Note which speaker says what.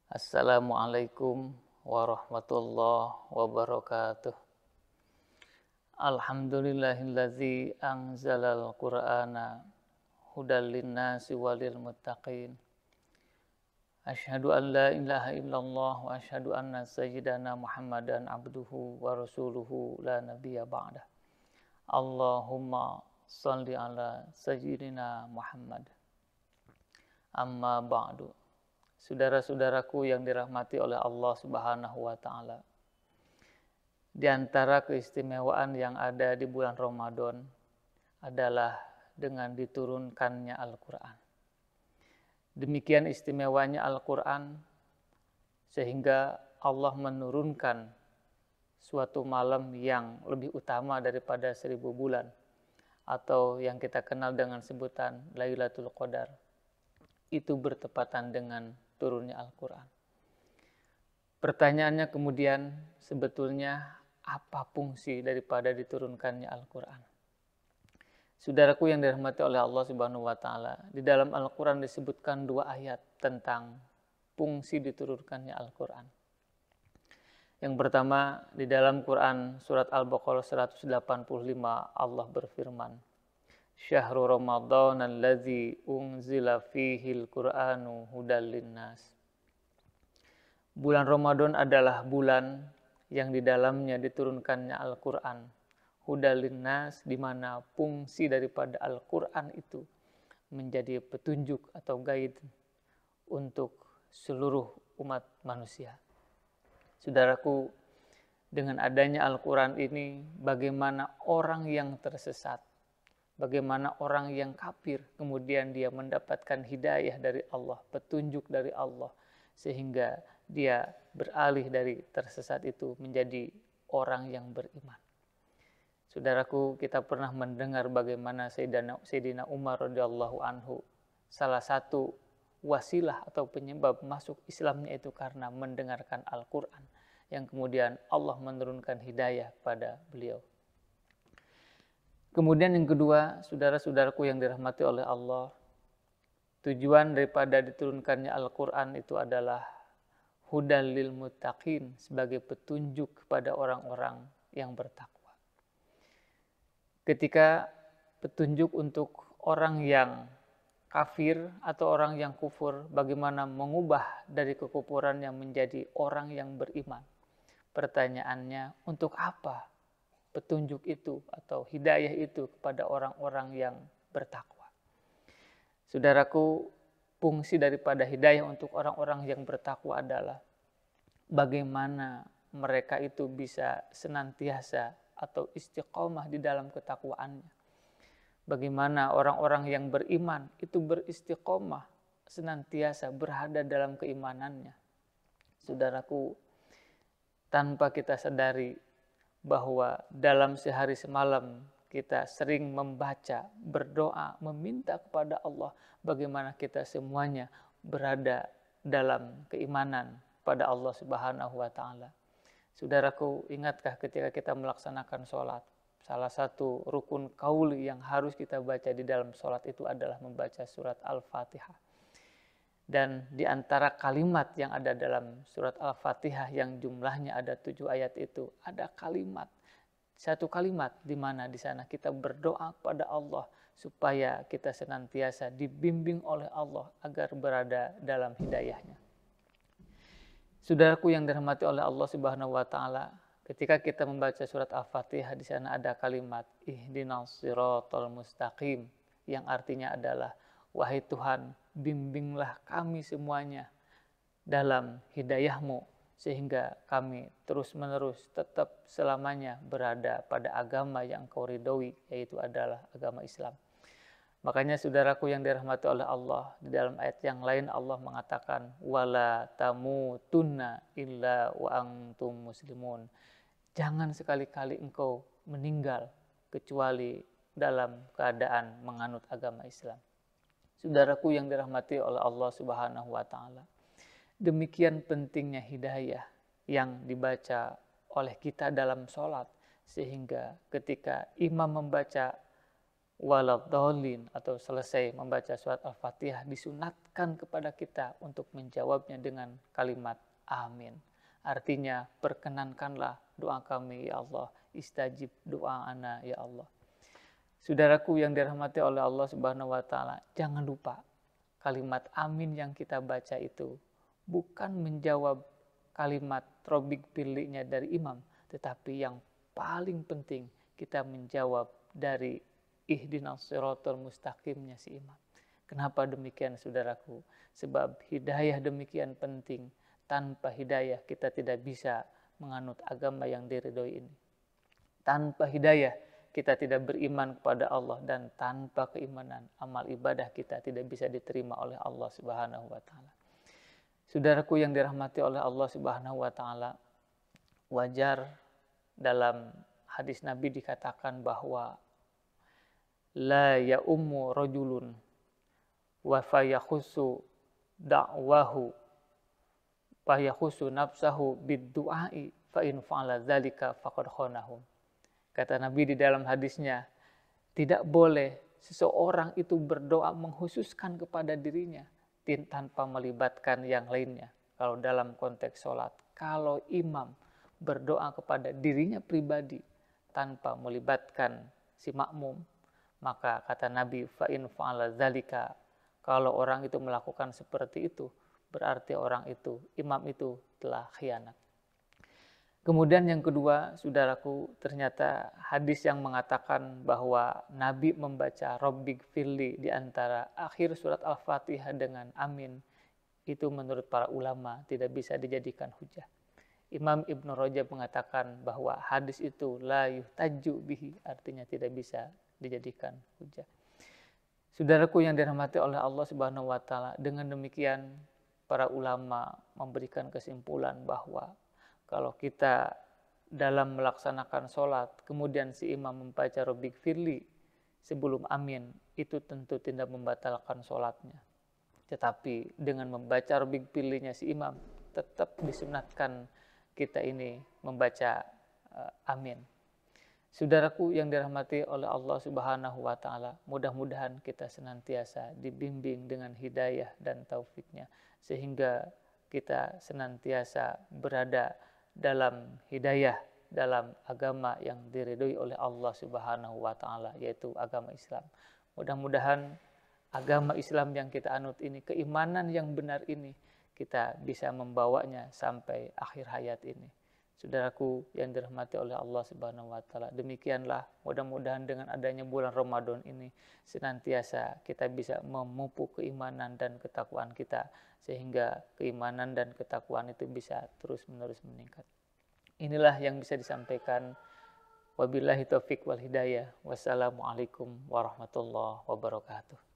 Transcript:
Speaker 1: Assalamualaikum warahmatullahi wabarakatuh. Alhamdulillahillazi anzalal qur'ana hudal linnasi walil muttaqin. Asyhadu an la ilaha illallah wa asyhadu anna sayyidana Muhammadan abduhu wa rasuluhu la nabiyya ba'dah. Allahumma shalli ala sayyidina Muhammad. Amma ba'du. Saudara-saudaraku yang dirahmati oleh Allah Subhanahu wa taala. Di antara keistimewaan yang ada di bulan Ramadan adalah dengan diturunkannya Al-Qur'an. Demikian istimewanya Al-Qur'an sehingga Allah menurunkan suatu malam yang lebih utama daripada 1000 bulan atau yang kita kenal dengan sebutan Lailatul Qadar. Itu bertepatan dengan turunnya Al-Qur'an. Pertanyaannya kemudian sebetulnya apa fungsi daripada diturunkannya Al-Qur'an? Saudaraku yang dirahmati oleh Allah Subhanahu wa taala, di dalam Al-Qur'an disebutkan 2 ayat tentang fungsi diturunkannya Al-Qur'an. Yang pertama di dalam Quran surat Al-Baqarah 185 Allah berfirman, Syahrul Ramadan allazi unzila fihil Qur'anu hudal linnas. Bulan Ramadan adalah bulan yang di dalamnya diturunkannya Al-Qur'an. Hudal linnas, di mana fungsi daripada Al-Qur'an itu menjadi petunjuk atau guide untuk seluruh umat manusia. Saudaraku, dengan adanya Al-Qur'an ini bagaimana orang yang tersesat, bagaimana orang yang kafir kemudian dia mendapatkan hidayah dari Allah, petunjuk dari Allah, sehingga dia beralih dari tersesat itu menjadi orang yang beriman. Saudaraku, kita pernah mendengar bagaimana Sayyidina Umar radhiyallahu anhu, salah satu wasilah atau penyebab masuk Islamnya itu karena mendengarkan Al-Qur'an yang kemudian Allah menurunkan hidayah pada beliau. Kemudian yang kedua, saudara-saudaraku yang dirahmati oleh Allah, tujuan daripada diturunkannya Al-Qur'an itu adalah hudal lil muttaqin, sebagai petunjuk kepada orang-orang yang bertakwa. Ketika petunjuk untuk orang yang kafir atau orang yang kufur, bagaimana mengubah dari kekufurannya menjadi orang yang beriman. Pertanyaannya, untuk apa petunjuk itu atau hidayah itu kepada orang-orang yang bertakwa? Saudaraku, fungsi daripada hidayah untuk orang-orang yang bertakwa adalah bagaimana mereka itu bisa senantiasa atau istiqomah di dalam ketakwaannya. Bagaimana orang-orang yang beriman itu beristiqomah senantiasa berada dalam keimanannya. Saudaraku, tanpa kita sadari bahwa dalam sehari semalam kita sering membaca, berdoa, meminta kepada Allah bagaimana kita semuanya berada dalam keimanan pada Allah Subhanahu wa taala. Saudaraku, ingatkah ketika kita melaksanakan sholat, salah satu rukun qauli yang harus kita baca di dalam sholat itu adalah membaca surat Al-Fatihah. Dan di antara kalimat yang ada dalam surat Al-Fatihah yang jumlahnya ada 7 ayat itu, ada satu kalimat di mana di sana kita berdoa kepada Allah supaya kita senantiasa dibimbing oleh Allah agar berada dalam hidayahnya. Saudaraku yang dirahmati oleh Allah Subhanahu wa taala, ketika kita membaca surat Al-Fatihah di sana ada kalimat ihdinas siratal mustaqim yang artinya adalah wahai Tuhan, bimbinglah kami semuanya dalam hidayah-Mu sehingga kami terus-menerus tetap selamanya berada pada agama yang Kau ridhoi, yaitu adalah agama Islam. Makanya saudaraku yang dirahmati oleh Allah, di dalam ayat yang lain Allah mengatakan wala tamutunna illa wa antum muslimun. Jangan sekali-kali engkau meninggal kecuali dalam keadaan menganut agama Islam. Saudaraku yang dirahmati oleh Allah Subhanahu wa taala, demikian pentingnya hidayah yang dibaca oleh kita dalam sholat, sehingga ketika imam membaca waladhdallin atau selesai membaca surat Al-Fatihah disunatkan kepada kita untuk menjawabnya dengan kalimat amin. Artinya perkenankanlah doa kami ya Allah, istajib doa ana ya Allah. Saudaraku yang dirahmati oleh Allah Subhanahu wa taala, jangan lupa kalimat amin yang kita baca itu bukan menjawab kalimat robik pilihnya dari imam, tetapi yang paling penting kita menjawab dari ihdinas siratal mustaqimnya si imam. Kenapa demikian saudaraku? Sebab hidayah demikian penting. Tanpa hidayah kita tidak bisa menganut agama yang diridhoi ini. Tanpa hidayah kita tidak beriman kepada Allah, dan tanpa keimanan amal ibadah kita tidak bisa diterima oleh Allah Subhanahu wa taala. Saudaraku yang dirahmati oleh Allah Subhanahu wa taala, wajar dalam hadis Nabi dikatakan bahwa la ya'ummu rajulun wa fayakhussu da'wahu fayakhussu nafsahu bid-du'ai fa in fa'ala dzalika faqad khonahum. Kata Nabi di dalam hadisnya, tidak boleh seseorang itu berdoa menghususkan kepada dirinya tanpa melibatkan yang lainnya. Kalau dalam konteks sholat, kalau imam berdoa kepada dirinya pribadi tanpa melibatkan si makmum, maka kata Nabi, fa in fa'ala dzalika, kalau orang itu melakukan seperti itu, berarti orang itu, imam itu telah khianat. Kemudian yang kedua, saudaraku, ternyata hadis yang mengatakan bahwa Nabi membaca Rabbik firli di antara akhir surat Al-Fatihah dengan amin, itu menurut para ulama tidak bisa dijadikan hujah. Imam Ibnu Rajab mengatakan bahwa hadis itu la yuhtaju bihi, artinya tidak bisa dijadikan hujah. Saudaraku yang dirahmati oleh Allah Subhanahu wa taala, dengan demikian para ulama memberikan kesimpulan bahwa kalau kita dalam melaksanakan sholat, kemudian si imam membaca Rabbik firli sebelum amin, itu tentu tidak membatalkan sholatnya. Tetapi dengan membaca Rabbik firlinya si imam, tetap disunatkan kita ini membaca amin. Saudaraku yang dirahmati oleh Allah Subhanahu wa taala, mudah-mudahan kita senantiasa dibimbing dengan hidayah dan taufiknya, sehingga kita senantiasa berada dalam hidayah, dalam agama yang diridhoi oleh Allah Subhanahu wa taala, yaitu agama Islam. Mudah-mudahan agama Islam yang kita anut ini, keimanan yang benar ini, kita bisa membawanya sampai akhir hayat ini. Saudaraku yang dirahmati oleh Allah Subhanahu wa taala, demikianlah mudah-mudahan dengan adanya bulan Ramadan ini senantiasa kita bisa memupuk keimanan dan ketakwaan kita, sehingga keimanan dan ketakwaan itu bisa terus-menerus meningkat. Inilah yang bisa disampaikan. Wabillahi taufiq wal hidayah. Wassalamualaikum warahmatullahi wabarakatuh.